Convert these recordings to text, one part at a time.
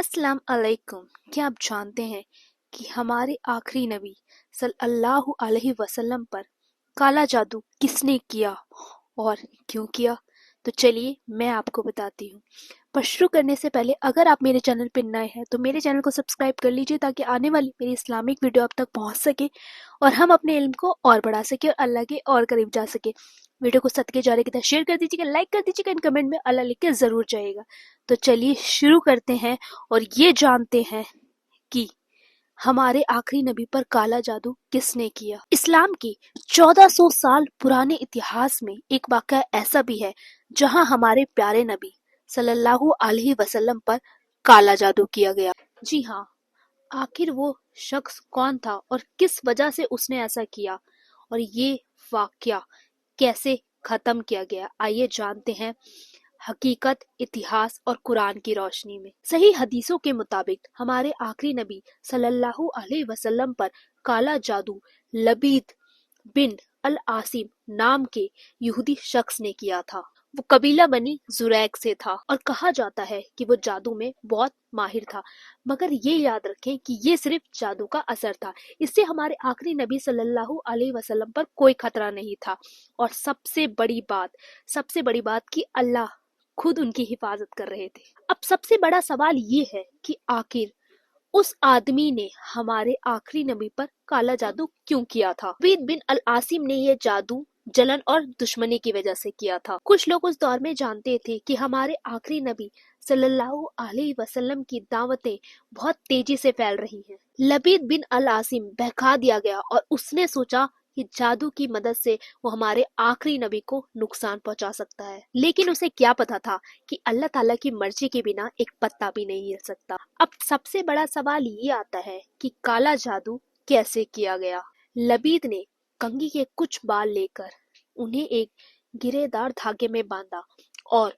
अस्सलाम अलैकुम। क्या आप जानते हैं कि हमारे आखिरी नबी सल्लल्लाहु अलैहि वसल्लम पर काला जादू किसने किया और क्यों किया? तो चलिए मैं आपको बताती हूँ। पर शुरू करने से पहले अगर आप मेरे चैनल पर नए हैं तो मेरे चैनल को सब्सक्राइब कर लीजिए ताकि आने वाली मेरी इस्लामिक वीडियो आप तक पहुँच सके और हम अपने इल्म को और बढ़ा सके और अल्लाह के और करीब जा सके। वीडियो को सदके जारी की तरह शेयर कर दीजिएगा, लाइक कर दीजिएगा, इन कमेंट में अल्लाह लिख के ज़रूर जाइएगा। तो चलिए शुरू करते हैं और ये जानते हैं कि हमारे आखिरी नबी पर काला जादू किसने किया। इस्लाम की 1400 साल पुराने इतिहास में एक वाक़या ऐसा भी है जहां हमारे प्यारे नबी सल्लल्लाहु अलैहि वसल्लम पर काला जादू किया गया। जी हाँ, आखिर वो शख्स कौन था और किस वजह से उसने ऐसा किया और ये वाक़या कैसे खत्म किया गया, आइए जानते हैं हकीकत, इतिहास और कुरान की रोशनी में। सही हदीसों के मुताबिक हमारे आखिरी नबी सल्लल्लाहु अलैहि वसल्लम पर काला जादू लबीद बिन अल आसिम नाम के यहूदी शख्स ने किया था। वो कबीला बनी जुरैक से था और कहा जाता है कि वो जादू में बहुत माहिर था। मगर ये याद रखें कि ये सिर्फ जादू का असर था, इससे हमारे आखिरी नबी सल्लल्लाहु अलैहि वसल्लम पर कोई खतरा नहीं था। और सबसे बड़ी बात कि अल्लाह खुद उनकी हिफाजत कर रहे थे। अब सबसे बड़ा सवाल ये है कि आखिर उस आदमी ने हमारे आखिरी नबी पर काला जादू क्यों किया था? लबीद बिन अल आसिम ने यह जादू जलन और दुश्मनी की वजह से किया था। कुछ लोग उस दौर में जानते थे कि हमारे आखिरी नबी सल्लल्लाहु अलैहि वसल्लम की दावतें बहुत तेजी से फैल रही हैं। लबीद बिन अल आसिम बहका दिया गया और उसने सोचा कि जादू की मदद से वो हमारे आखिरी नबी को नुकसान पहुंचा सकता है। लेकिन उसे क्या पता था कि अल्लाह ताला की मर्जी के बिना एक पत्ता भी नहीं हिल सकता। अब सबसे बड़ा सवाल ये आता है कि काला जादू कैसे किया गया। लबीद ने कंघी के कुछ बाल लेकर उन्हें एक गिरेदार धागे में बांधा और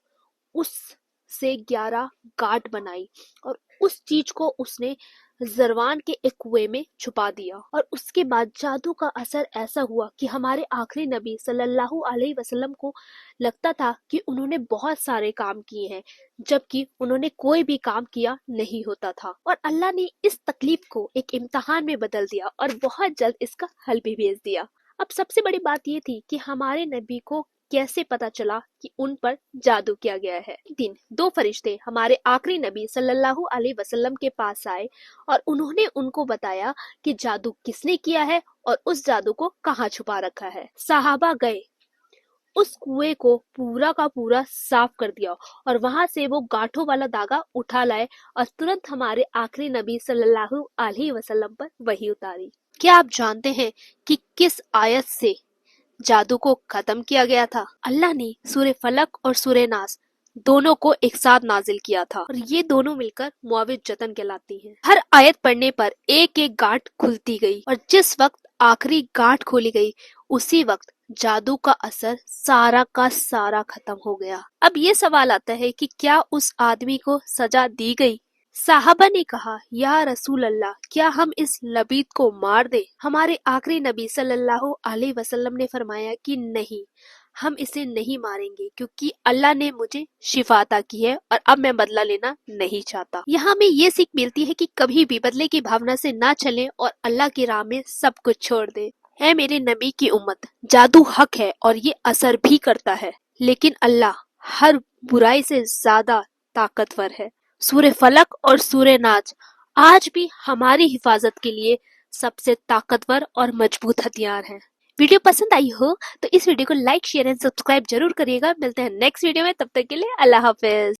उससे 11 गांठ बनाई और उस चीज को उसने जरवान के एक कुएं में छुपा दिया। और उसके बाद जादू का असर ऐसा हुआ कि हमारे आखिरी नबी सल्लल्लाहु अलैहि वसल्लम को लगता था कि उन्होंने बहुत सारे काम किए हैं, जबकि उन्होंने कोई भी काम किया नहीं होता था। और अल्लाह ने इस तकलीफ को एक इम्तिहान में बदल दिया और बहुत जल्द इसका हल भी भेज दिया। अब सबसे बड़ी बात ये थी कि हमारे नबी को कैसे पता चला कि उन पर जादू किया गया है। एक दिन 2 फरिश्ते हमारे आखिरी नबी सल्लल्लाहु अलैहि वसल्लम के पास आए और उन्होंने उनको बताया कि जादू किसने किया है और उस जादू को कहाँ छुपा रखा है। सहाबा गए, उस कुएं को पूरा का पूरा साफ कर दिया और वहां से वो गांठों वाला धागा उठा लाए और तुरंत हमारे आखिरी नबी सल्लल्लाहु अलैहि वसल्लम पर वही उतारी। क्या आप जानते हैं कि किस आयत से जादू को खत्म किया गया था? अल्लाह ने सूरे फलक और सूरे नास दोनों को एक साथ नाजिल किया था और ये दोनों मिलकर मुआविज़तन कहलाती हैं। हर आयत पढ़ने पर एक एक गांठ खुलती गई और जिस वक्त आखिरी गांठ खोली गई उसी वक्त जादू का असर सारा का सारा खत्म हो गया। अब ये सवाल आता है कि क्या उस आदमी को सजा दी गई? साहबा ने कहा, या रसूल अल्लाह, क्या हम इस लबीद को मार दे? हमारे आखिरी नबी सल्लल्लाहु अलैहि वसल्लम ने फरमाया कि नहीं, हम इसे नहीं मारेंगे क्योंकि अल्लाह ने मुझे शिफा अता की है और अब मैं बदला लेना नहीं चाहता। यहाँ हमें ये सीख मिलती है कि कभी भी बदले की भावना से ना चलें और अल्लाह की राह में सब कुछ छोड़ दें। है मेरे नबी की उम्मत, जादू हक है और ये असर भी करता है, लेकिन अल्लाह हर बुराई से ज्यादा ताकतवर है। सूरे फलक और सूरे नाज आज भी हमारी हिफाजत के लिए सबसे ताकतवर और मजबूत हथियार हैं। वीडियो पसंद आई हो तो इस वीडियो को लाइक, शेयर एंड सब्सक्राइब जरूर करिएगा। मिलते हैं नेक्स्ट वीडियो में, तब तक के लिए अल्लाह हाफिज।